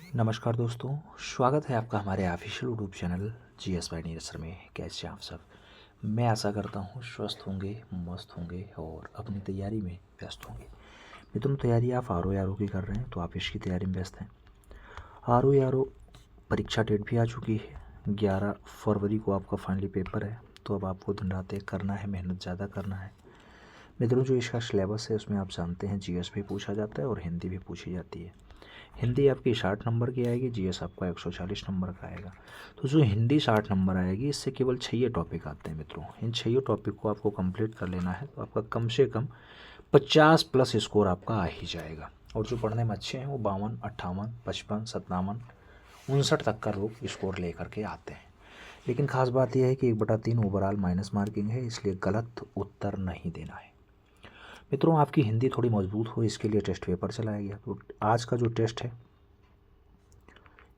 नमस्कार दोस्तों, स्वागत है आपका हमारे official YouTube channel GS bye Neeraj sir में। कैसे हैं आप सब? मैं आशा करता हूँ स्वस्थ होंगे, मस्त होंगे और अपनी तैयारी में व्यस्त होंगे। मित्रों, तैयारी आप आर ओ की कर रहे हैं तो आप इसकी तैयारी में व्यस्त हैं। आर ओ परीक्षा डेट भी आ चुकी है। 11 फरवरी को आपका फाइनली पेपर है, तो अब आपको दिन रात एक करना है, मेहनत ज़्यादा करना है। मित्रों, जो इसका सिलेबस है उसमें आप जानते हैं जीएस भी पूछा जाता है और हिंदी भी पूछी जाती है। हिंदी आपकी 60 नंबर की आएगी, जीएस आपका 140 नंबर का आएगा। तो जो हिंदी 60 नंबर आएगी, इससे केवल 6 टॉपिक आते हैं मित्रों। इन 6 टॉपिक को आपको कंप्लीट कर लेना है, तो आपका कम से कम 50 प्लस स्कोर आपका आ ही जाएगा। और जो पढ़ने में अच्छे हैं वो 52, 58, 55, 57, 59 तक का लोग स्कोर लेकर के आते हैं। लेकिन खास बात यह है कि 1/3 ओवरऑल माइनस मार्किंग है, इसलिए गलत उत्तर नहीं देना है। मित्रों, आपकी हिंदी थोड़ी मजबूत हो इसके लिए टेस्ट पेपर चलाया गया। तो आज का जो टेस्ट है,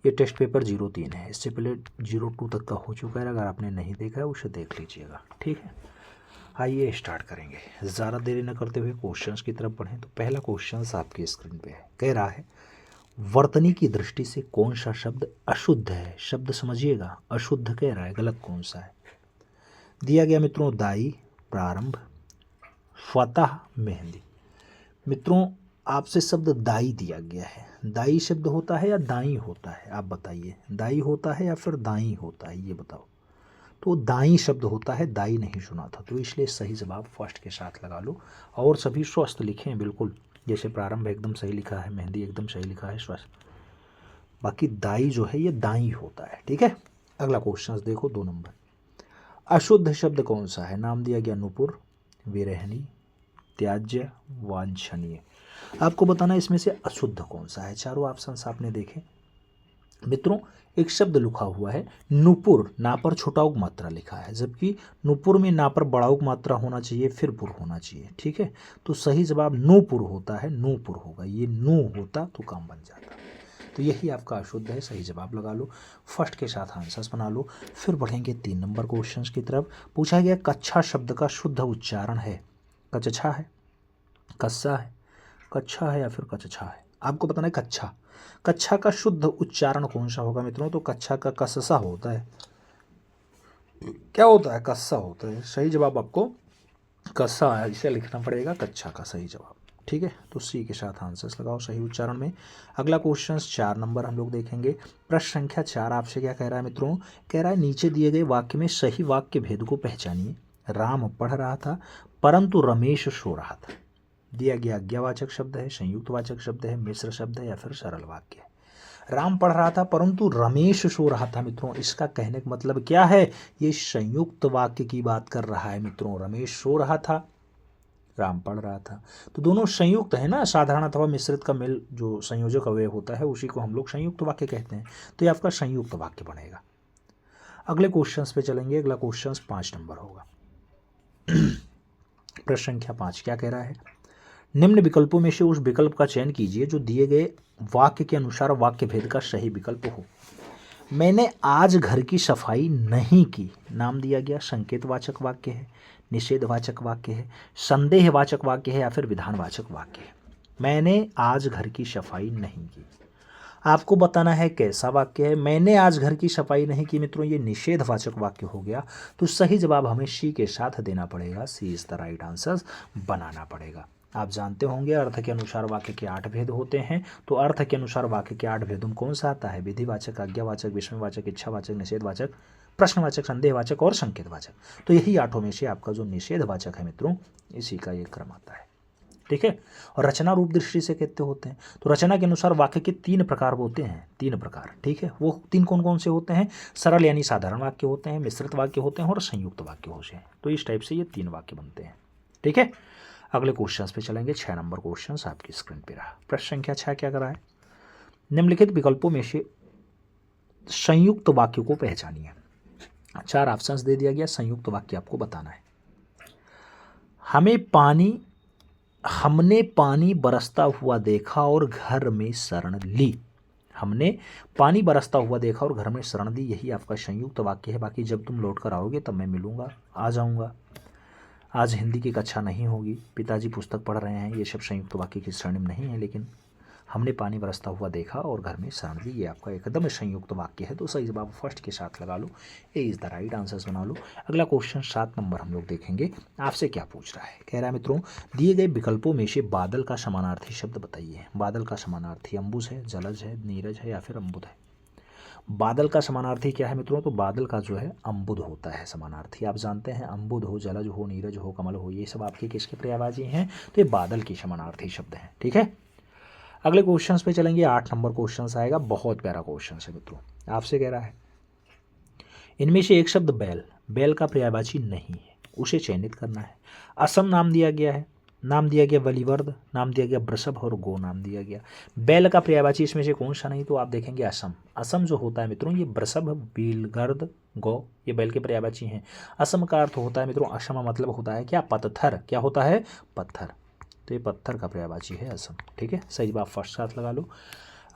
ये टेस्ट पेपर 03 है। इससे पहले 02 तक का हो चुका है। अगर आपने नहीं देखा है उसे देख लीजिएगा, ठीक है। आइए स्टार्ट करेंगे, ज़्यादा देरी न करते हुए क्वेश्चंस की तरफ बढ़ें। तो पहला क्वेश्चन आपकी स्क्रीन पे है। कह रहा है, वर्तनी की दृष्टि से कौन सा शब्द अशुद्ध है? शब्द समझिएगा, अशुद्ध कह रहा है, गलत कौन सा है? दिया गया मित्रों, दाई, प्रारंभ, फतह, मेहंदी। मित्रों, आपसे शब्द दाई दिया गया है। दाई शब्द होता है या दाई होता है? आप बताइए, दाई होता है या फिर दाई होता है, ये बताओ। तो दाई शब्द होता है, दाई नहीं सुना था, तो इसलिए सही जवाब फर्स्ट के साथ लगा लो। और सभी स्वस्थ लिखें बिल्कुल, जैसे प्रारंभ एकदम सही लिखा है, मेहंदी एकदम सही लिखा है, स्वस्थ। बाकी दाई जो है ये दाई होता है, ठीक है। अगला क्वेश्चन देखो, 2 नंबर। अशुद्ध शब्द कौन सा है? नाम दिया गया नुपुर, विरहनी, त्याज्य, वांछनीय। आपको बताना इसमें से अशुद्ध कौन सा है। चारों ऑप्शंस आपने देखे। मित्रों, एक शब्द लिखा हुआ है नुपुर, ना पर छोटा उग मात्रा लिखा है, जबकि नुपुर में ना पर बड़ा उग मात्रा होना चाहिए, फिर पुर होना चाहिए, ठीक है। तो सही जवाब नूपुर होता है, नूपुर होगा। ये नू होता तो काम बन जाता। तो यही आपका अशुद्ध है, सही जवाब लगा लो। फर्स्ट के साथ आंसर्स बना लो। फिर बढ़ेंगे 3 नंबर क्वेश्चन की तरफ। पूछा गया, कच्छा शब्द का शुद्ध उच्चारण है? कच्छा है, कस्सा है, कच्छा है या फिर कच्छा है? आपको बताना है कच्छा। कच्छा का शुद्ध उच्चारण कौन सा होगा मित्रों? तो कच्छा का कस्सा होता है। क्या होता है? कस्सा होता है। सही जवाब आपको कस्सा है, इसे लिखना पड़ेगा, कच्छा का सही जवाब, ठीक है। तो सी के साथ आंसर्स लगाओ सही उच्चारण में। अगला क्वेश्चन 4 नंबर हम लोग देखेंगे। प्रश्न संख्या 4 आपसे क्या कह रहा है मित्रों? कह रहा है, नीचे दिए गए वाक्य में सही वाक्य भेद को पहचानिए। राम पढ़ रहा था परंतु रमेश सो रहा था। दिया गया आज्ञावाचक शब्द है, संयुक्त वाचक शब्द है, मिश्र शब्द है या फिर सरल वाक्य है? राम पढ़ रहा था परंतु रमेश सो रहा था। मित्रों, इसका कहने का मतलब क्या है? ये संयुक्त वाक्य की बात कर रहा है मित्रों। रमेश सो रहा था, राम पढ़ रहा था, तो दोनों संयुक्त है ना। साधारण अथवा मिश्रित का मेल जो संयोजक अवयव होता है उसी को हम लोग संयुक्त वाक्य कहते हैं। तो ये आपका संयुक्त वाक्य बनेगा। अगले क्वेश्चन पे चलेंगे। अगला क्वेश्चन 5 नंबर होगा। प्रश्न संख्या 5 क्या कह रहा है? निम्न विकल्पों में से उस विकल्प का चयन कीजिए जो दिए गए वाक्य के अनुसार वाक्य भेद का सही विकल्प हो। मैंने आज घर की सफाई नहीं की। नाम दिया गया, संकेतवाचक वाक्य है, निषेधवाचक वाक्य है, संदेहवाचक वाक्य है या फिर विधानवाचक वाक्य है? मैंने आज घर की सफाई नहीं की। आपको बताना है कैसा वाक्य है। मैंने आज घर की सफाई नहीं की मित्रों, ये निषेधवाचक वाक्य हो गया। तो सही जवाब हमें सी के साथ देना पड़ेगा। सी इज द राइट आंसर बनाना पड़ेगा। आप जानते होंगे अर्थ के अनुसार वाक्य के 8 भेद होते हैं। तो अर्थ के अनुसार वाक्य के 8 भेदों में कौन सा आता है? विधिवाचक, आज्ञावाचक, विस्मयवाचक, इच्छावाचक, निषेधवाचक, प्रश्नवाचक, संदेहवाचक और संकेतवाचक। तो यही 8 में से आपका जो निषेधवाचक है मित्रों, इसी का ये क्रम आता है, ठीक है। और रचना रूप दृष्टि से कहते होते हैं। तो रचना के अनुसार वाक्य के 3 प्रकार होते हैं, 3 प्रकार, ठीक है। वो 3 कौन कौन से होते हैं? सरल यानी साधारण वाक्य होते हैं, मिश्रित वाक्य होते हैं और संयुक्त वाक्य होते हैं। तो इस टाइप से ये 3 वाक्य बनते हैं, ठीक है। अगले क्वेश्चन पे चलेंगे। 6 नंबर क्वेश्चन आपकी स्क्रीन पे रहा। प्रश्न संख्या 6 क्या कर रहा है? निम्नलिखित विकल्पों में से संयुक्त वाक्य को पहचानिए। 4 ऑप्शंस दे दिया गया, संयुक्त वाक्य आपको बताना है। हमने पानी बरसता हुआ देखा और घर में शरण ली। हमने पानी बरसता हुआ देखा और घर में शरण दी, यही आपका संयुक्त वाक्य है। बाकी जब तुम लौट कर आओगे तब मैं मिलूंगा, आ जाऊंगा, आज हिंदी की कक्षा नहीं होगी, पिताजी पुस्तक पढ़ रहे हैं, ये सब संयुक्त वाक्य की श्रेणी में नहीं है। लेकिन हमने पानी बरसता हुआ देखा और घर में शरण ली। ये आपका एकदम संयुक्त वाक्य है, तो सही जवाब फर्स्ट के साथ लगा लो। A is the right answers बना लो। अगला क्वेश्चन 7 नंबर हम लोग देखेंगे। आपसे क्या पूछ रहा है, कह रहा है मित्रों दिए गए विकल्पों में से बादल का समानार्थी शब्द बताइए। बादल का समानार्थी अंबुज है, जलज है, नीरज है या फिर अम्बुद है। बादल का समानार्थी क्या है मित्रों, तो बादल का जो है अम्बुद होता है समानार्थी। आप जानते हैं अम्बुद हो, जलज हो, नीरज हो, कमल हो, ये सब आपके किसके पर्यायवाची हैं, तो ये बादल के समानार्थी शब्द हैं। ठीक है, अगले क्वेश्चन पे चलेंगे। 8 नंबर क्वेश्चन आएगा, बहुत प्यारा क्वेश्चन है मित्रों। आपसे कह रहा है इनमें से एक शब्द बैल, बैल का पर्यायवाची नहीं है, उसे चयनित करना है। असम नाम दिया गया है, नाम दिया गया बलिवर्द, नाम दिया गया वृषभ और गो नाम दिया गया। बैल का पर्यायवाची इसमें से कौन सा नहीं, तो आप देखेंगे असम। असम जो होता है मित्रों ये वृषभ, बिलगर्द, गौ ये बैल के पर्यायवाची हैं। असम का अर्थ होता है मित्रों, असम मतलब होता है क्या, पत्थर। क्या होता है, पत्थर। तो ये पत्थर का पर्यायवाची है असम। ठीक है, सही जवाब फर्स्ट साथ लगा लो।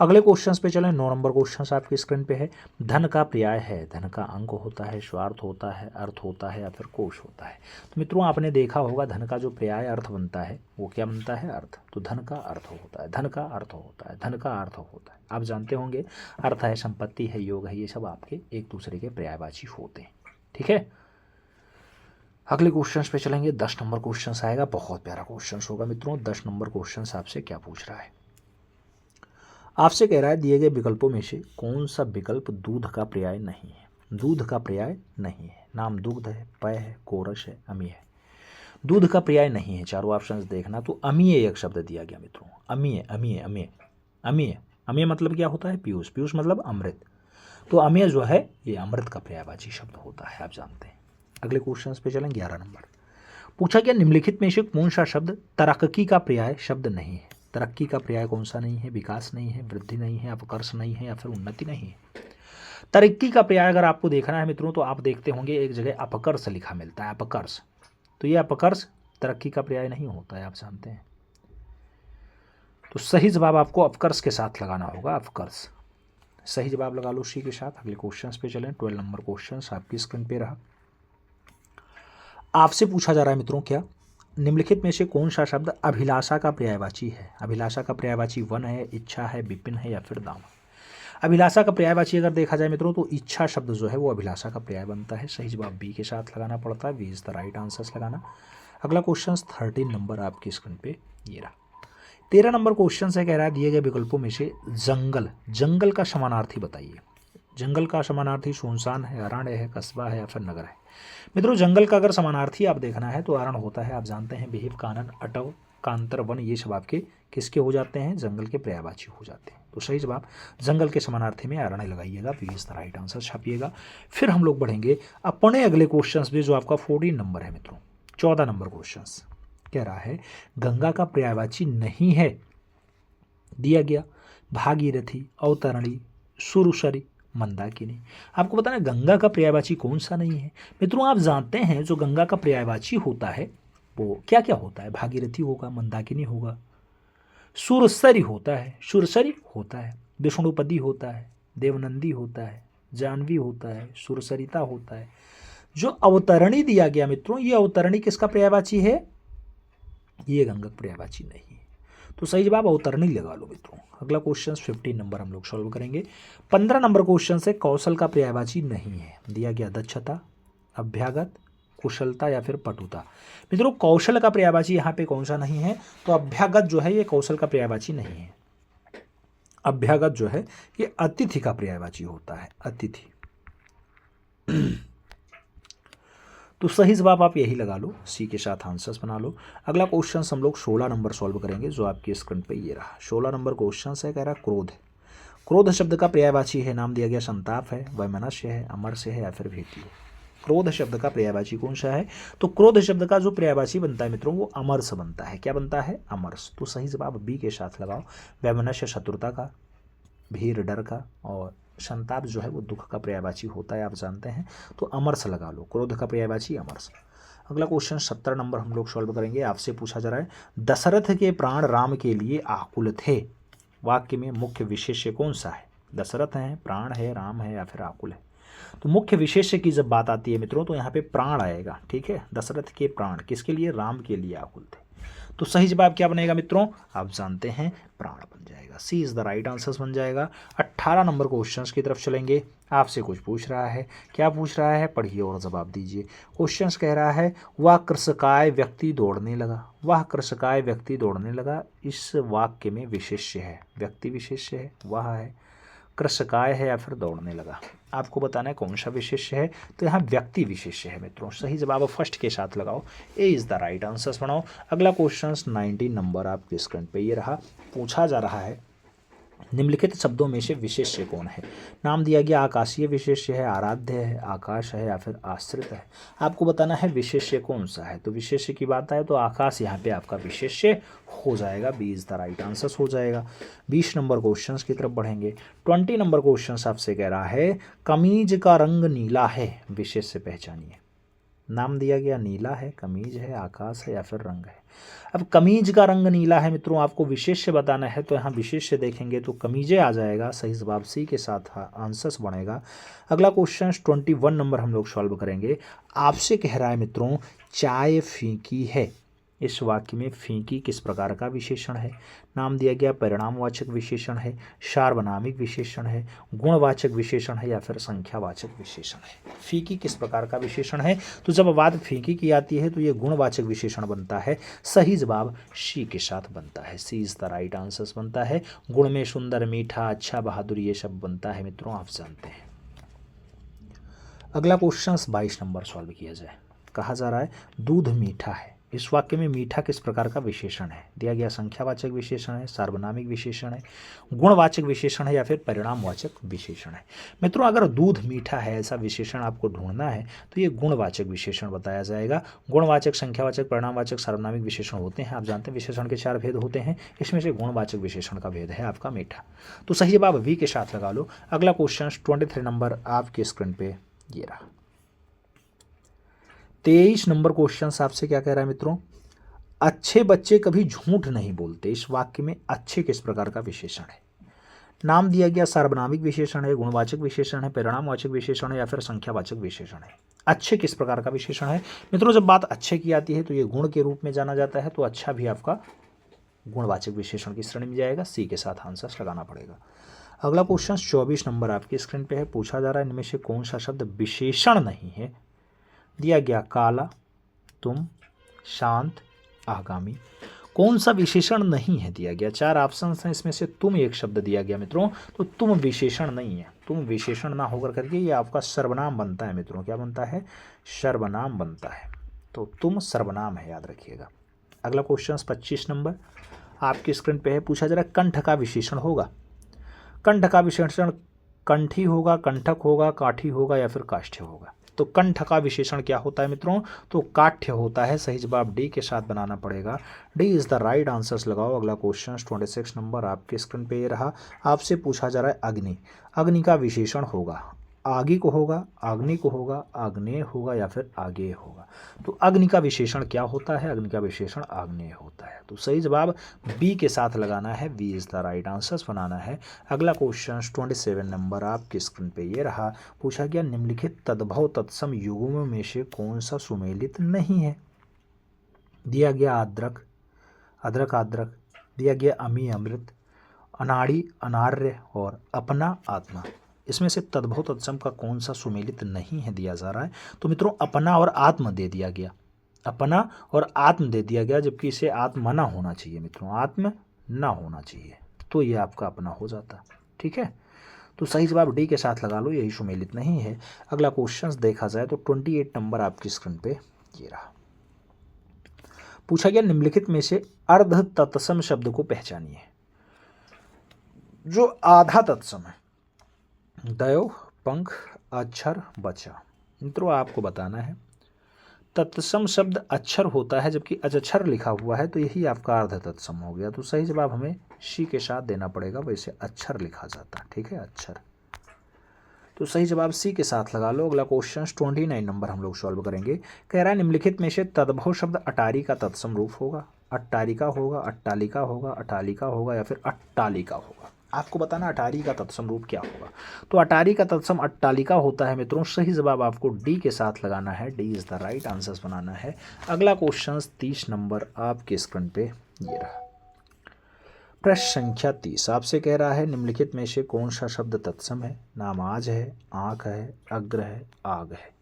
अगले क्वेश्चंस पे चलें। 9 नंबर क्वेश्चन आपकी स्क्रीन पे है। धन का पर्याय है, धन का अंक होता है, स्वार्थ होता है, अर्थ होता है या फिर कोश होता है। तो मित्रों आपने देखा होगा धन का जो पर्याय अर्थ बनता है वो क्या बनता है, अर्थ। तो धन का अर्थ होता है, धन का अर्थ होता है, धन का अर्थ होता है। आप जानते होंगे अर्थ है, संपत्ति है, योग है, ये सब आपके एक दूसरे के पर्यायवाची होते हैं। ठीक है, अगले क्वेश्चन पे चलेंगे। 10 नंबर क्वेश्चन आएगा, बहुत प्यारा क्वेश्चन होगा मित्रों। 10 नंबर क्वेश्चन आपसे क्या पूछ रहा है, आपसे कह रहा है दिए गए विकल्पों में से कौन सा विकल्प दूध का पर्याय नहीं है। दूध का पर्याय नहीं है, नाम दुग्ध है, पय है, कोरस है, अमीय है। दूध का पर्याय नहीं है, चारों ऑप्शंस देखना। तो अमीय एक शब्द दिया गया मित्रों, अमीय अमीय अमीय अमीय। अमीय मतलब क्या होता है, पीयूष। पीयूष मतलब अमृत। तो अमीय जो है ये अमृत का पर्यायवाची शब्द होता है, आप जानते हैं। अगले क्वेश्चन पे चलें। 11 नंबर पूछा गया निम्नलिखित में से कौन सा शब्द तरक्की का पर्याय शब्द नहीं है। तरक्की का पर्याय कौन सा नहीं है, विकास नहीं है, वृद्धि नहीं है, अपकर्ष नहीं है या फिर उन्नति नहीं है। तरक्की का पर्याय अगर आपको देखना है मित्रों तो आप देखते होंगे एक जगह अपकर्ष लिखा मिलता है, अपकर्ष। तो ये अपकर्ष तरक्की का पर्याय नहीं होता है, आप जानते हैं। तो सही जवाब आपको अपकर्ष के साथ लगाना होगा, अपकर्ष। सही जवाब लगा लो सी के साथ। अगले क्वेश्चन पे चलें। 12 नंबर क्वेश्चन आपकी स्क्रीन पे रहा। आपसे पूछा जा रहा है मित्रों क्या, निम्नलिखित में से कौन सा शब्द अभिलाषा का पर्यायवाची है। अभिलाषा का पर्यायवाची वन है, इच्छा है, विपिन है या फिर दाम। अभिलाषा का पर्यायवाची अगर देखा जाए मित्रों तो इच्छा शब्द जो है वो अभिलाषा का पर्याय बनता है। सही जवाब बी के साथ लगाना पड़ता है, B is the right answers लगाना। अगला क्वेश्चन 13 नंबर आपकी स्क्रीन पे ये रहा। 13 नंबर क्वेश्चन से कह रहा है दिए गए विकल्पों में से जंगल, जंगल का समानार्थी बताइए। जंगल का समानार्थी सुनसान है, अरण्य है, कस्बा है या फिर नगर है। मित्रों जंगल का अगर समानार्थी आप देखना है तो अरण्य होता है, आप जानते हैं। बिहिव, कानन, अटव, कांतर, वन ये सब आपके किसके हो जाते हैं, जंगल के पर्यायवाची हो जाते हैं। तो सही जवाब जंगल के समानार्थी में अरण्य लगाइएगा, B is the right answer छापिएगा। फिर हम लोग बढ़ेंगे अपने अगले क्वेश्चन भी जो आपका 14 नंबर है मित्रों। 14 नंबर क्वेश्चन कह रहा है गंगा का पर्यायवाची नहीं है, दिया गया भागीरथी, अवतरणी, सुरसरी, मंदाकिनी। आपको बताना गंगा का पर्यायवाची कौन सा नहीं है। मित्रों आप जानते हैं जो गंगा का पर्यायवाची होता है वो क्या क्या होता है, भागीरथी होगा, मंदाकिनी होगा, सुरसरी होता है, सुरसरी होता है, विष्णुपदी होता है, देवनंदी होता है, जानवी होता है, सुरसरिता होता है। जो अवतरणी दिया गया मित्रों ये अवतरणी किसका पर्यायवाची है, ये गंगा का पर्यायवाची नहीं है। तो सही जवाब अवतरणी लगा लो मित्रों। अगला क्वेश्चन 15 नंबर हम लोग सॉल्व करेंगे। 15 नंबर क्वेश्चन से कौशल का पर्यायवाची नहीं है, दिया गया दक्षता, अभ्यागत, कुशलता या फिर पटुता। मित्रों कौशल का पर्यायवाची यहाँ पे कौन सा नहीं है, तो अभ्यागत जो है ये कौशल का पर्यायवाची नहीं है। अभ्यागत जो है ये अतिथि का पर्यायवाची होता है, अतिथि। तो सही जवाब आप यही लगा लो, सी के साथ आंसर्स बना लो। अगला क्वेश्चन हम लोग 16 नंबर सॉल्व करेंगे जो आपकी स्क्रीन पे ये रहा। 16 नंबर क्वेश्चन है, कह रहा क्रोध। क्रोध शब्द का पर्यायवाची है, नाम दिया गया संताप है, वैमनस्य है, अमरस्य है या फिर भीति है। क्रोध शब्द का पर्यायवाची कौन सा है, तो क्रोध शब्द का जो पर्यायवाची बनता है मित्रों वो अमरस बनता है। क्या बनता है, अमरस। तो सही जवाब बी के साथ लगाओ। वैमनस्य शत्रुता का, भीर डर का और संताप जो है वो दुख का पर्यायवाची होता है, आप जानते हैं। तो अमरस लगा लो, क्रोध का पर्यायवाची अमरस। अगला क्वेश्चन 17 नंबर हम लोग सॉल्व करेंगे। आपसे पूछा जा रहा है दशरथ के प्राण राम के लिए आकुल थे, वाक्य में मुख्य विशेष्य कौन सा है। दशरथ है, प्राण है, राम है या फिर आकुल है। तो मुख्य विशेष्य की जब बात आती है मित्रों तो यहाँ पे प्राण आएगा। ठीक है, दशरथ के प्राण किसके लिए, राम के लिए आकुल थे। तो सही जवाब क्या बनेगा मित्रों, आप जानते हैं प्राण बन जाएगा। सी इज द राइट आंसर बन जाएगा। 18 नंबर क्वेश्चन की तरफ चलेंगे। आपसे कुछ पूछ रहा है, क्या पूछ रहा है, पढ़िए और जवाब दीजिए। क्वेश्चन कह रहा है वह कृषकाय व्यक्ति दौड़ने लगा, वह कृषकाय व्यक्ति दौड़ने लगा। इस वाक्य में विशेष्य है, व्यक्ति विशेष्य है, वह है, कृषकाय है या फिर दौड़ने लगा। आपको बताना है कौन सा विशेष्य है, तो यहाँ व्यक्ति विशेष्य है मित्रों। सही जवाब फर्स्ट के साथ लगाओ, ए इज द राइट आंसर बनाओ। अगला क्वेश्चन 19 नंबर आपके स्क्रीन पे ये रहा। पूछा जा रहा है निम्नलिखित शब्दों में से विशेष्य कौन है। नाम दिया गया आकाशीय विशेष्य है, आराध्य है, आकाश है या फिर आश्रित है। आपको बताना है विशेष्य कौन सा है। तो विशेष्य की बात आए तो आकाश यहाँ पे आपका विशेष्य हो जाएगा, B is the right answer हो जाएगा। 20 नंबर क्वेश्चन की तरफ बढ़ेंगे। 20 नंबर क्वेश्चन आपसे कह रहा है कमीज का रंग नीला है, विशेष्य पहचानिए। नाम दिया गया नीला है, कमीज है, आकाश है या फिर रंग है। अब कमीज का रंग नीला है मित्रों, आपको विशेष्य बताना है तो यहाँ विशेष्य देखेंगे तो कमीजें आ जाएगा। सही जवाब सी के साथ आंसर्स बनेगा। अगला क्वेश्चन 21 नंबर हम लोग सॉल्व करेंगे। आपसे कह रहा है मित्रों चाय फीकी है। इस वाक्य में फीकी किस प्रकार का विशेषण है। नाम दिया गया परिणामवाचक विशेषण है, सार्वनामिक विशेषण है, गुणवाचक विशेषण है या फिर संख्यावाचक विशेषण है। फीकी किस प्रकार का विशेषण है, तो जब बात फीकी की आती है तो ये गुणवाचक विशेषण बनता है। सही जवाब सी के साथ बनता है, सी इज द राइट आंसर बनता है। गुण में सुंदर, मीठा, अच्छा, बहादुर ये सब बनता है मित्रों, आप जानते हैं। अगला क्वेश्चन 22 नंबर सॉल्व किया जाए। कहा जा रहा है दूध मीठा है। इस वाक्य में मीठा किस प्रकार का विशेषण है। दिया गया संख्यावाचक विशेषण है, सार्वनामिक विशेषण है, गुणवाचक विशेषण है या फिर परिणामवाचक विशेषण है। मित्रों अगर दूध मीठा है ऐसा विशेषण आपको ढूंढना है तो ये गुणवाचक विशेषण बताया जाएगा। गुणवाचक, संख्यावाचक, परिणामवाचक, सार्वनामिक विशेषण होते हैं, आप जानते हैं विशेषण के 4 भेद होते हैं, इसमें से गुणवाचक विशेषण का भेद है आपका मीठा। तो सही जवाब वी के साथ लगा लो। अगला क्वेश्चन 23 नंबर आपके स्क्रीन पे ये रहा। 23 नंबर क्वेश्चन आपसे क्या कह रहा है मित्रों, अच्छे बच्चे कभी झूठ नहीं बोलते। इस वाक्य में अच्छे किस प्रकार का विशेषण है। नाम दिया गया सार्वनामिक विशेषण है, गुणवाचक विशेषण है, परिणामवाचक विशेषण है या फिर संख्यावाचक विशेषण है। अच्छे किस प्रकार का विशेषण है मित्रों, जब बात अच्छे की आती है तो ये गुण के रूप में जाना जाता है, तो अच्छा भी आपका गुणवाचक विशेषण की श्रेणी में जाएगा। सी के साथ आंसर लगाना पड़ेगा। अगला क्वेश्चन 24 नंबर आपकी स्क्रीन पे है। पूछा जा रहा है इनमें से कौन सा शब्द विशेषण नहीं है। दिया गया काला, तुम, शांत, आगामी। कौन सा विशेषण नहीं है दिया गया। 4 ऑप्शन हैं, इसमें से तुम एक शब्द दिया गया मित्रों, तो तुम विशेषण नहीं है। तुम विशेषण ना होकर करके ये आपका सर्वनाम बनता है मित्रों। क्या बनता है, सर्वनाम बनता है। तो तुम सर्वनाम है, याद रखिएगा। अगला क्वेश्चन 25 नंबर आपकी स्क्रीन पे है। पूछा जा रहा है कंठ का विशेषण होगा। कंठ का विशेषण कंठी होगा, कंठक होगा, काठी होगा या फिर काष्ठ्य होगा। तो कंठ का विशेषण क्या होता है मित्रों, तो काठ्य होता है। सही जवाब डी के साथ बनाना पड़ेगा। D is the right answers लगाओ। अगला क्वेश्चन 26 नंबर आपके स्क्रीन पे ये रहा। आपसे पूछा जा रहा है अग्नि। अग्नि का विशेषण होगा, आगे को होगा, अग्नि को होगा, आग्नेय होगा या फिर आगे होगा। तो अग्नि का विशेषण क्या होता है, अग्नि का विशेषण आग्नेय होता है। तो सही जवाब बी के साथ लगाना है, B is the right answers बनाना है। अगला क्वेश्चन 27 नंबर आपकी स्क्रीन पे ये रहा। पूछा गया निम्नलिखित तद्भव तत्सम युग्मों में से कौन सा सुमेलित नहीं है। दिया गया अद्रक, अदरक आद्रक, दिया गया अमी अमृत, अनाड़ी अनार्य और अपना आत्मा। इसमें से तद्भव तत्सम का कौन सा सुमेलित नहीं है दिया जा रहा है। तो मित्रों अपना और आत्म दे दिया गया, अपना और आत्म दे दिया गया, जबकि इसे आत्म ना होना चाहिए मित्रों, आत्म ना होना चाहिए, तो ये आपका अपना हो जाता। ठीक है, तो सही जवाब डी के साथ लगा लो, यही सुमेलित नहीं है। अगला क्वेश्चन देखा जाए तो 28 नंबर आपकी स्क्रीन पे ये रहा। पूछा गया निम्नलिखित में से अर्ध तत्सम शब्द को पहचानिए। जो आधा तत्सम है, दयो, पंख, अक्षर, बचा। मित्रों आपको बताना है तत्सम शब्द अक्षर होता है, जबकि अजक्षर लिखा हुआ है, तो यही आपका अर्ध तत्सम हो गया। तो सही जवाब हमें सी के साथ देना पड़ेगा, वैसे अक्षर लिखा जाता है। ठीक है, अक्षर। तो सही जवाब सी के साथ लगा लो। अगला क्वेश्चन 29 नंबर हम लोग सॉल्व करेंगे। कह रहा है निम्नलिखित में से तद्भव शब्द अटारी का तत्सम रूप होगा। अट्टारिका होगा, अट्टालिका होगा, अटालिका होगा या फिर अट्टालिका होगा। आपको बताना अटारी का तत्सम रूप क्या होगा। तो अटारी का तत्सम अट्टालिका होता है मित्रों। सही जवाब आपको डी के साथ लगाना है, D is the right answer बनाना है। अगला क्वेश्चन 30 नंबर आपके स्क्रीन पे ये रहा। प्रश्न संख्या 30 आपसे कह रहा है निम्नलिखित में से कौन सा शब्द तत्सम है। नाम आज है, आंख है, अग्र है, आग है।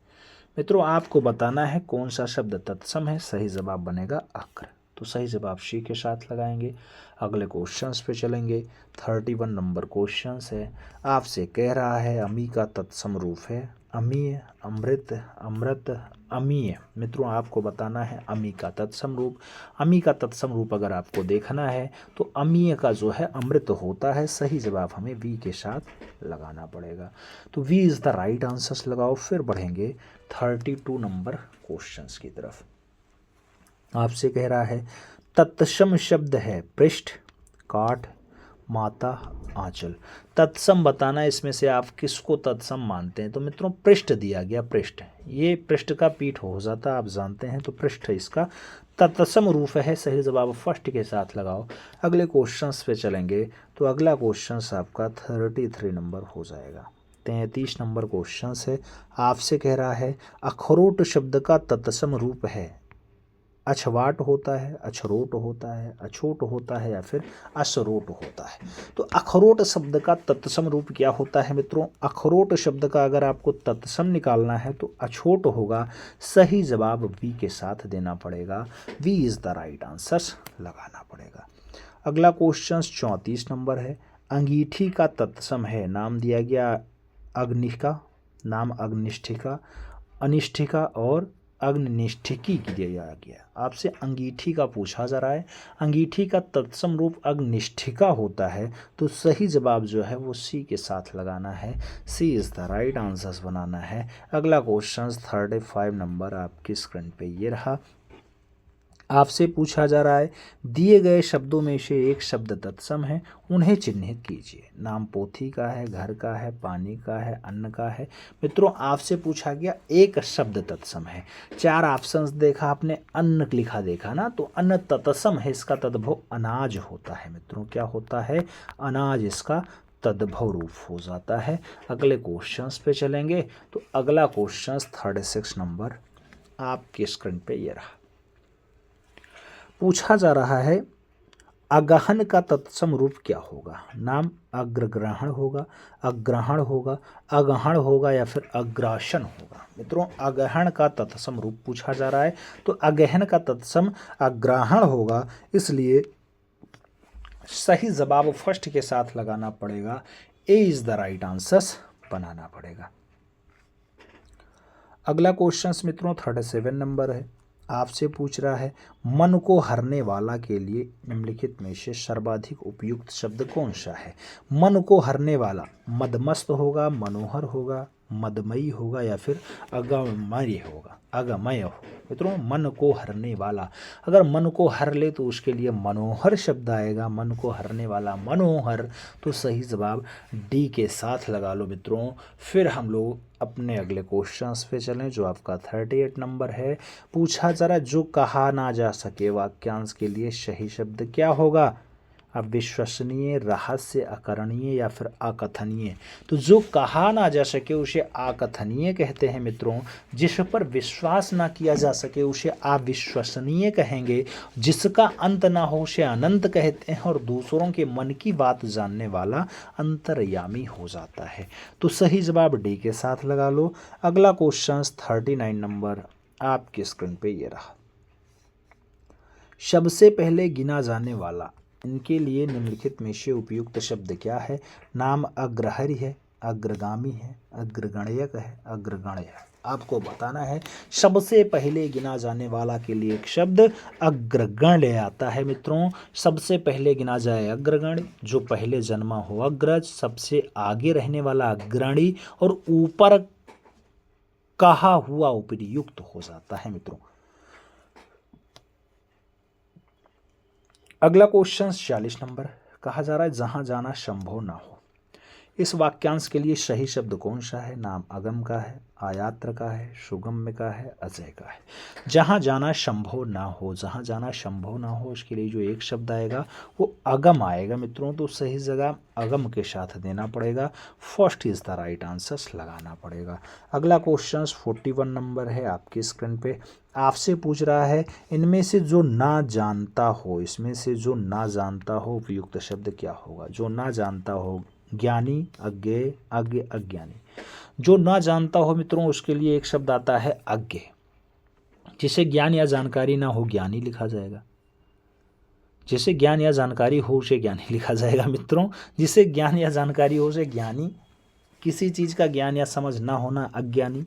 मित्रों आपको बताना है कौन सा शब्द तत्सम है। सही जवाब बनेगा अग्र। तो सही जवाब सी के साथ लगाएंगे। अगले क्वेश्चंस पे चलेंगे। 31 नंबर क्वेश्चंस है। आपसे कह रहा है अमी का तत्सम रूप है। अमीय, अमृत, अमृत, अमीय। मित्रों आपको बताना है अमी का तत्सम रूप। अमी का तत्सम रूप अगर आपको देखना है तो अमीय का जो है अमृत होता है। सही जवाब हमें वी के साथ लगाना पड़ेगा। तो B is the right answers लगाओ। फिर बढ़ेंगे 32 नंबर क्वेश्चंस की तरफ। आपसे कह रहा है तत्सम शब्द है पृष्ठ, काठ, माता, आंचल। तत्सम बताना, इसमें से आप किसको तत्सम मानते हैं। तो मित्रों पृष्ठ दिया गया, पृष्ठ, ये पृष्ठ का पीठ हो जाता आप जानते हैं, तो पृष्ठ इसका तत्सम रूप है। सही जवाब फर्स्ट के साथ लगाओ। अगले क्वेश्चंस पे चलेंगे। तो अगला क्वेश्चंस आपका 33 नंबर हो जाएगा। 33 नंबर क्वेश्चंस है। आपसे कह रहा है अखरोट शब्द का तत्सम रूप है। अछवाट होता है, अछरोट होता है, अछोट होता है या फिर असरोट होता है। तो अखरोट शब्द का तत्सम रूप क्या होता है मित्रों। अखरोट शब्द का अगर आपको तत्सम निकालना है तो अछोट होगा। सही जवाब वी के साथ देना पड़ेगा। B is the right answer लगाना पड़ेगा। अगला क्वेश्चन 34 नंबर है। अंगीठी का तत्सम है। नाम दिया गया अग्निका, नाम अग्निष्ठिका, अनिष्ठिका और अग्निष्ठिकी दिया गया। आपसे अंगीठी का पूछा जा रहा है। अंगीठी का तत्सम रूप अग्निष्ठिका होता है। तो सही जवाब जो है वो सी के साथ लगाना है। सी इज़ द राइट आंसर्स बनाना है। अगला क्वेश्चन 35 नंबर आपकी स्क्रीन पे ये रहा। आपसे पूछा जा रहा है दिए गए शब्दों में से एक शब्द तत्सम है, उन्हें चिन्हित कीजिए। नाम पोथी का है, घर का है, पानी का है, अन्न का है। मित्रों आपसे पूछा गया एक शब्द तत्सम है। 4 ऑप्शंस देखा आपने, अन्न लिखा देखा ना, तो अन्न तत्सम है, इसका तद्भव अनाज होता है। मित्रों क्या होता है, अनाज इसका तद्भव रूप हो जाता है। अगले क्वेश्चंस पे चलेंगे। तो अगला क्वेश्चंस 36 नंबर आपके स्क्रीन पे ये रहा। पूछा जा रहा है अगहन का तत्सम रूप क्या होगा। नाम अग्रग्रहण होगा, अग्रहण होगा, अगहण होगा या फिर अग्रासन होगा। मित्रों अगहन का तत्सम रूप पूछा जा रहा है। तो अगहन का तत्सम अग्रहण होगा, इसलिए सही जवाब फर्स्ट के साथ लगाना पड़ेगा। ए इज द राइट आंसर बनाना पड़ेगा। अगला क्वेश्चन मित्रों 37 नंबर है। आपसे पूछ रहा है मन को हरने वाला के लिए निम्नलिखित में से सर्वाधिक उपयुक्त शब्द कौन सा है। मन को हरने वाला मदमस्त होगा, मनोहर होगा, मदमयी होगा या फिर अगमय होगा, अगमय हो। मित्रों मन को हरने वाला, अगर मन को हर ले तो उसके लिए मनोहर शब्द आएगा। मन को हरने वाला मनोहर। तो सही जवाब डी के साथ लगा लो मित्रों। फिर हम लोग अपने अगले क्वेश्चंस पे चलें जो आपका 38 नंबर है। पूछा जरा जो कहा ना जा सके वाक्यांश के लिए सही शब्द क्या होगा। अविश्वसनीय, रहस्य, अकरणीय या फिर अकथनीय। तो जो कहा ना जा सके उसे अकथनीय कहते हैं मित्रों। जिस पर विश्वास ना किया जा सके उसे अविश्वसनीय कहेंगे। जिसका अंत ना हो उसे अनंत कहते हैं। और दूसरों के मन की बात जानने वाला अंतर्यामी हो जाता है। तो सही जवाब डी के साथ लगा लो। अगला क्वेश्चन 39 नंबर आपकी स्क्रीन पे ये रहा। सबसे पहले गिना जाने वाला इनके लिए निम्नलिखित में से उपयुक्त शब्द क्या है। नाम अग्रहरि है, अग्रगामी है, अग्रगण्यक है, अग्रगण्य है। आपको बताना है सबसे पहले गिना जाने वाला के लिए एक शब्द अग्रगण्य आता है मित्रों। सबसे पहले गिना जाए अग्रगण्य, जो पहले जन्मा हो अग्रज, सबसे आगे रहने वाला अग्रणी और ऊपर कहा हुआ उपयुक्त हो जाता है मित्रों। अगला क्वेश्चन 40 नंबर। कहा जा रहा है जहां जाना संभव ना हो इस वाक्यांश के लिए सही शब्द कौन सा है? नाम अगम का है, आयात्र का है, सुगम्य का है, अजय का है। जहाँ जाना संभव ना हो, जहाँ जाना संभव ना हो उसके लिए जो एक शब्द आएगा वो अगम आएगा मित्रों। तो सही जगह अगम के साथ देना पड़ेगा। First is the right answer लगाना पड़ेगा। अगला क्वेश्चन 41 नंबर है आपकी स्क्रीन पे। आपसे पूछ रहा है इनमें से जो ना जानता हो, इसमें से जो ना जानता हो उपयुक्त शब्द क्या होगा? जो ना जानता हो, ज्ञानी, अज्ञेय, अज्ञ, अज्ञानी। जो ना जानता हो मित्रों उसके लिए एक शब्द आता है अज्ञ। जिसे ज्ञान या जानकारी ना हो ज्ञानी लिखा जाएगा। जिसे ज्ञान या जानकारी हो उसे ज्ञानी लिखा जाएगा मित्रों। जिसे ज्ञान या जानकारी हो उसे ज्ञानी। किसी चीज़ का ज्ञान या समझ ना होना अज्ञानी।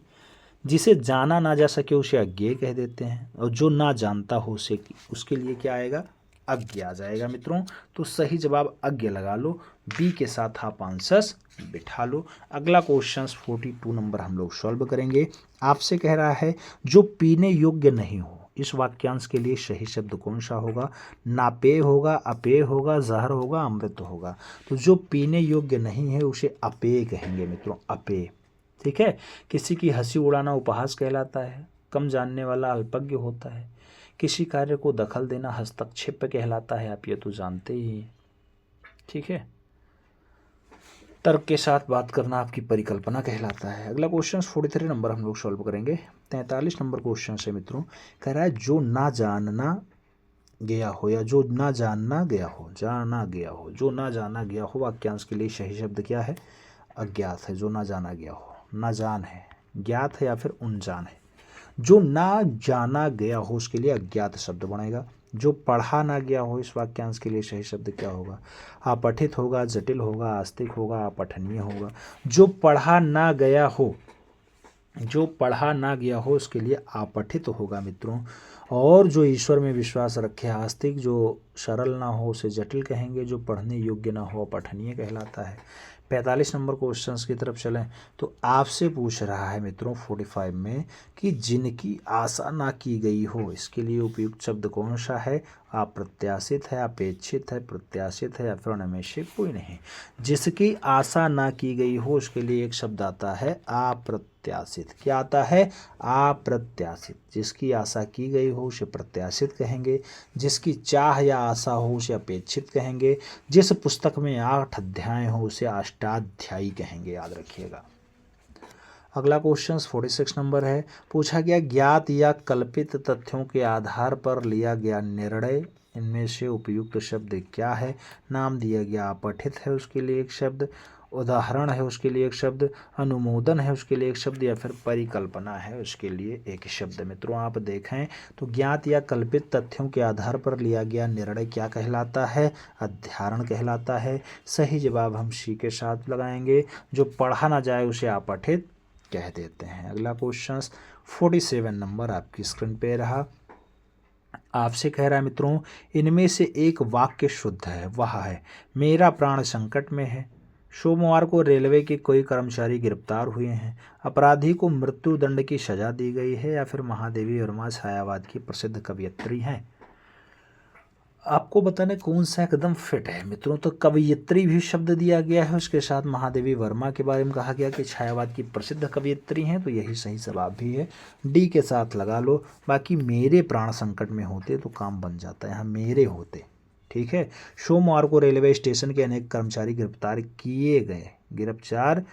जिसे जाना ना जा सके उसे अज्ञेय कह देते हैं। और जो ना जानता हो उसे उसके लिए क्या आएगा? अज्ञ आ जाएगा मित्रों। तो सही जवाब अज्ञ लगा लो। बी के साथ आप आंसर्स बिठा लो। अगला क्वेश्चन 42 नंबर हम लोग सॉल्व करेंगे। आपसे कह रहा है जो पीने योग्य नहीं हो, इस वाक्यांश के लिए सही शब्द कौन सा होगा? नापेय होगा, अपेय होगा, जहर होगा, अमृत होगा। तो जो पीने योग्य नहीं है उसे अपेय कहेंगे मित्रों, अपेय। ठीक है। किसी की हंसी उड़ाना उपहास कहलाता है। कम जानने वाला अल्पज्ञ होता है। किसी कार्य को दखल देना हस्तक्षेप कहलाता है, आप ये तो जानते ही हैं। ठीक है। तर्क के साथ बात करना आपकी परिकल्पना कहलाता है। अगला क्वेश्चन 43 नंबर हम लोग सॉल्व करेंगे। 43 नंबर क्वेश्चन से मित्रों कह रहा है जो ना जानना गया हो या जो ना जानना गया हो, जाना गया हो, जो ना जाना गया हो वाक्यांश के लिए सही शब्द क्या है? अज्ञात है। जो ना जाना गया हो, ना जान है, ज्ञात है या फिर अनजान है। जो ना जाना गया हो उसके लिए अज्ञात शब्द बनेगा। जो पढ़ा ना गया हो इस वाक्यांश के लिए सही शब्द क्या होगा? अपठित होगा, जटिल होगा, आस्तिक होगा, अपठनीय होगा। जो पढ़ा ना गया हो, जो पढ़ा ना गया हो उसके लिए अपठित होगा मित्रों। और जो ईश्वर में विश्वास रखे आस्तिक, जो सरल ना हो उसे जटिल कहेंगे। जो पढ़ने योग्य ना हो अपठनीय कहलाता है। 45 नंबर क्वेश्चंस की तरफ चलें तो आपसे पूछ रहा है मित्रों 45 में कि जिनकी आशा ना की गई हो, इसके लिए उपयुक्त शब्द कौन सा है? अप्रत्याशित है, अपेक्षित है, प्रत्याशित है या फिर उनमें से कोई नहीं। जिसकी आशा ना की गई हो उसके लिए एक शब्द आता है अप्रत्याशित। क्या आता है? अप्रत्याशित। जिसकी आशा की गई हो उसे प्रत्याशित कहेंगे। जिसकी चाह या आशा हो उसे अपेक्षित कहेंगे। जिस पुस्तक में 8 अध्याय हो उसे अष्टाध्यायी कहेंगे, याद रखिएगा। अगला क्वेश्चन 46 नंबर है। पूछा गया ज्ञात या कल्पित तथ्यों के आधार पर लिया गया निर्णय, इनमें से उपयुक्त शब्द क्या है? नाम दिया गया अपठित है उसके लिए एक शब्द, उदाहरण है उसके लिए एक शब्द, अनुमोदन है उसके लिए एक शब्द या फिर परिकल्पना है उसके लिए एक शब्द। मित्रों आप देखें तो ज्ञात या कल्पित तथ्यों के आधार पर लिया गया निर्णय क्या कहलाता है? अध्यारण कहलाता है। सही जवाब हम सी के साथ लगाएंगे। जो पढ़ा ना जाए उसे अपठित कह देते हैं। अगला क्वेश्चन 47 नंबर आपकी स्क्रीन पे रहा। आपसे कह रहा है मित्रों इनमें से एक वाक्य शुद्ध है, वह है मेरा प्राण संकट में है। सोमवार को रेलवे के कोई कर्मचारी गिरफ्तार हुए हैं। अपराधी को मृत्यु दंड की सजा दी गई है या फिर महादेवी वर्मा छायावाद की प्रसिद्ध कवयित्री हैं। आपको बताना कौन सा एकदम फिट है मित्रों। तो कवयित्री भी शब्द दिया गया है, उसके साथ महादेवी वर्मा के बारे में कहा गया कि छायावाद की प्रसिद्ध कवयित्री हैं, तो यही सही जवाब भी है। डी के साथ लगा लो। बाकी मेरे प्राण संकट में होते तो काम बन जाता है, यहाँ मेरे होते। ठीक है। सोमवार को रेलवे स्टेशन के अनेक कर्मचारी गिरफ्तार किए गए, गिरफ्तार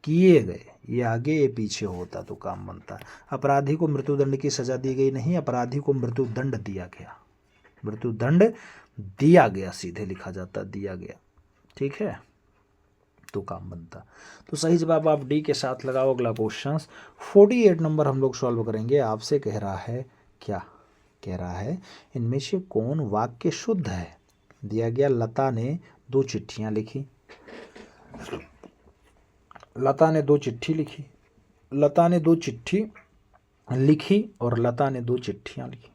किए गए, ये आगे ये पीछे होता तो काम बनता। अपराधी को मृत्युदंड की सजा दी गई नहीं, अपराधी को मृत्युदंड दिया गया, मृत्युदंड दिया गया, सीधे लिखा जाता दिया गया। ठीक है, तो काम बनता। तो सही जवाब आप डी के साथ लगाओ। अगला क्वेश्चन 48 नंबर हम लोग सॉल्व करेंगे। आपसे कह रहा है क्या? कह रहा है इनमें से कौन वाक्य शुद्ध है? दिया गया लता ने 2 चिट्ठियां लिखी। लता ने 2 चिट्ठी लिखी, लता ने 2 चिट्ठी लिखी और लता ने 2 चिट्ठियां लिखी।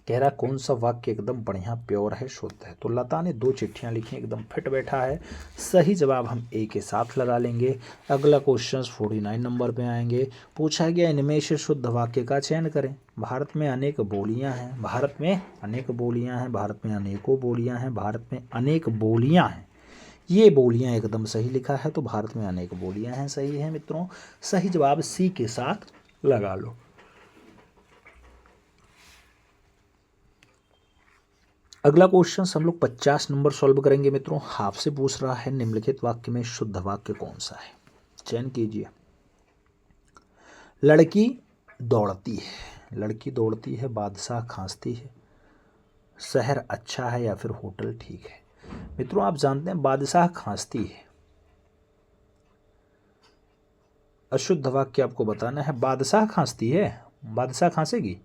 कह रहा कौन सा वाक्य एकदम बढ़िया प्योर है, शुद्ध है? तो लता ने 2 चिट्ठियां लिखी, एकदम फिट बैठा है। सही जवाब हम ए के साथ लगा लेंगे। अगला क्वेश्चन 49 नंबर पे आएंगे। पूछा गया इनमें से शुद्ध वाक्य का चयन करें। भारत में अनेक बोलियां हैं, भारत में अनेक बोलियां हैं, भारत में अनेकों बोलियां हैं, भारत में अनेक बोलियां हैं। ये बोलियां एकदम सही लिखा है, तो भारत में अनेक बोलियां हैं, सही है मित्रों। सही जवाब सी के साथ लगा लो। अगला क्वेश्चन हम लोग 50 नंबर सॉल्व करेंगे मित्रों। आपसे पूछ रहा है निम्नलिखित वाक्य में शुद्ध वाक्य कौन सा है, चयन कीजिए। लड़की दौड़ती है, लड़की दौड़ती है, बादशाह खांसती है, शहर अच्छा है या फिर होटल ठीक है। मित्रों आप जानते हैं बादशाह खांसती है, अशुद्ध वाक्य आपको बताना है। बादशाह खांसती है, बादशाह खांसेगी,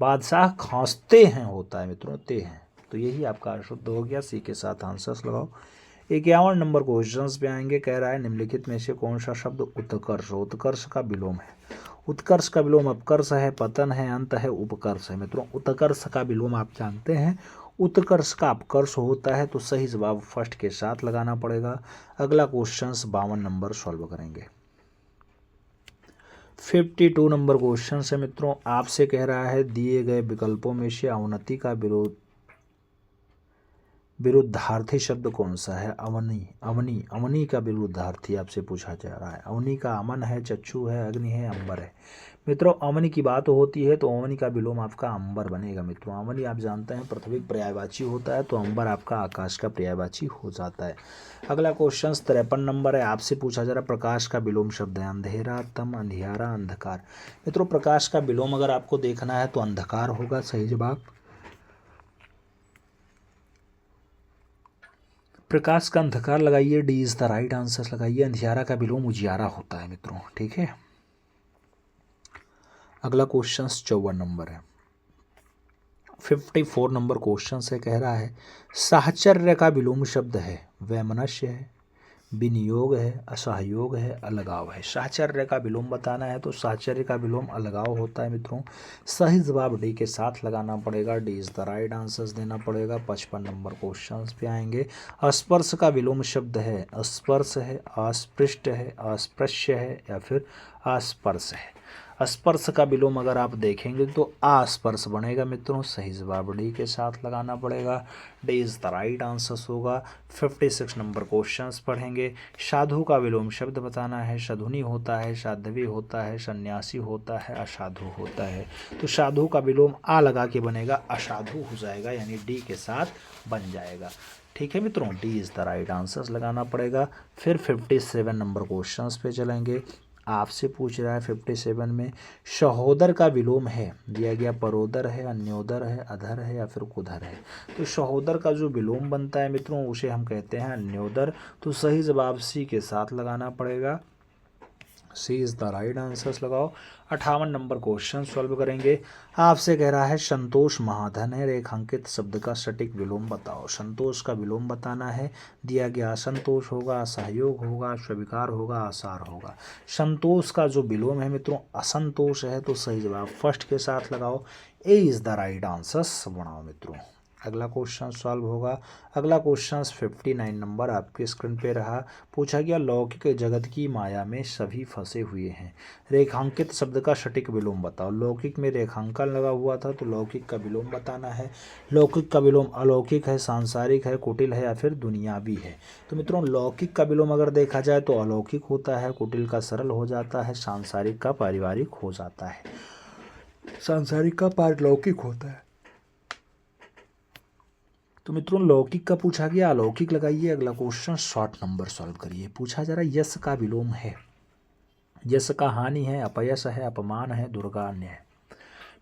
बादशाह खांसते हैं होता है मित्रों, ते हैं, तो यही आपका अशुद्ध हो गया। सी के साथ आंसर्स लगाओ। 51 नंबर क्वेश्चन पे आएंगे। कह रहा है निम्नलिखित में से कौन सा शब्द उत्कर्ष, उत्कर्ष का विलोम है। उत्कर्ष का विलोम अपकर्ष है, पतन है, अंत है, उपकर्ष है। मित्रों उत्कर्ष का विलोम आप जानते हैं, उत्कर्ष का अपकर्ष होता है, तो सही जवाब फर्स्ट के साथ लगाना पड़ेगा। अगला क्वेश्चन 52 नंबर सॉल्व करेंगे। 52 नंबर क्वेश्चन है मित्रों। आपसे कह रहा है दिए गए विकल्पों में से अवनति का विरुद्धार्थी शब्द कौन सा है। अवनी, अवनी, अवनी का विरुद्धार्थी आपसे पूछा जा रहा है। अवनी का अमन है, चक्षु है, अग्नि है, अंबर है। मित्रों अवनी की बात होती है तो अवनी का विलोम आपका अंबर बनेगा। मित्रों अवनी आप जानते हैं पृथ्वी पर्यायवाची होता है, तो अंबर आपका आकाश का पर्यायवाची हो जाता है। अगला क्वेश्चन 53 नंबर है। आपसे पूछा जा रहा है प्रकाश का विलोम शब्द है। अंधेरा, तम, अंधियारा, अंधकार। मित्रों प्रकाश का विलोम अगर आपको देखना है तो अंधकार होगा सही जवाब। प्रकाश का अंधकार लगाइए, D is the right answer लगाइए। अंधियारा का विलोम उजियारा होता है मित्रों, ठीक है। अगला क्वेश्चन 54 नंबर है। 54 नंबर क्वेश्चन से कह रहा है साहचर्य का विलोम शब्द है। वैमनस्य है, विनियोग है, असहयोग है, अलगाव है। साहचर्य का विलोम बताना है तो साहचर्य का विलोम अलगाव होता है मित्रों। सही जवाब डी के साथ लगाना पड़ेगा, D is the right answers देना पड़ेगा। 55 नंबर क्वेश्चन पे आएंगे। स्पर्श का विलोम शब्द है। स्पर्श है, अस्पृष्ट है, अस्पृश्य है या फिर अस्पर्श है। स्पर्श का विलोम अगर आप देखेंगे तो अस्पर्श बनेगा मित्रों। सही जवाब डी के साथ लगाना पड़ेगा, D is the right answer होगा। 56 नंबर क्वेश्चंस पढ़ेंगे। साधु का विलोम शब्द बताना है। साधुनी होता है, साध्वी होता है, सन्यासी होता है, असाधु होता है। तो साधु का विलोम आ लगा के बनेगा, असाधु हो जाएगा, यानी डी के साथ बन जाएगा। ठीक है मित्रों, D is the right answer लगाना पड़ेगा। फिर 57 नंबर क्वेश्चंस पे चलेंगे। आपसे पूछ रहा है 57 में सहोदर का विलोम है। दिया गया परोदर है, अन्योदर है, अधर है या फिर कुधर है। तो सहोदर का जो विलोम बनता है मित्रों उसे हम कहते हैं अन्योदर। तो सही जवाब सी के साथ लगाना पड़ेगा, सी इज द राइट आंसर्स लगाओ। 58 नंबर क्वेश्चन सॉल्व करेंगे। आपसे कह रहा है संतोष महाधन है, रेखांकित शब्द का सटीक विलोम बताओ। संतोष का विलोम बताना है। दिया गया असंतोष होगा, असहयोग होगा, स्वीकार होगा, आसार होगा। संतोष का जो विलोम है मित्रों असंतोष है, तो सही जवाब फर्स्ट के साथ लगाओ, ए इज द राइट आंसर्स बनाओ मित्रों। अगला क्वेश्चन सॉल्व होगा। अगला क्वेश्चन 59 नंबर आपके स्क्रीन पे रहा। पूछा गया लौकिक जगत की माया में सभी फंसे हुए हैं, रेखांकित शब्द का सटीक विलोम बताओ। लौकिक में रेखांकन लगा हुआ था तो लौकिक का विलोम बताना है। लौकिक का विलोम अलौकिक है, सांसारिक है, कुटिल है या फिर दुनियावी है। तो मित्रों लौकिक का विलोम अगर देखा जाए तो अलौकिक होता है, कुटिल का सरल हो जाता है, सांसारिक का पारिवारिक हो जाता है, सांसारिक का पारलौकिक होता है। तो मित्रों लौकिक का पूछा गया, अलौकिक लगाइए। अगला क्वेश्चन 60 नंबर सॉल्व करिए। पूछा जा रहा है यश का विलोम है। यश का हानि है, अपयश है, अपमान है, दुर्गान्य है।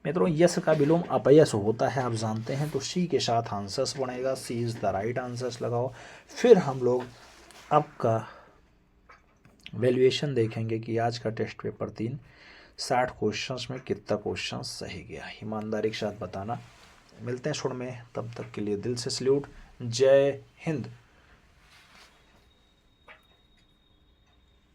मित्रों यश का विलोम अपयश होता है आप जानते हैं, तो सी के साथ आंसर्स बनेगा, सी इज द राइट आंसर्स लगाओ। फिर हम लोग आपका वैल्यूएशन देखेंगे कि आज का टेस्ट पेपर 3 60 क्वेश्चंस में कितना क्वेश्चन सही गया, ईमानदारी के साथ बताना। मिलते हैं शुरू में, तब तक के लिए दिल से सल्यूट। जय हिंद।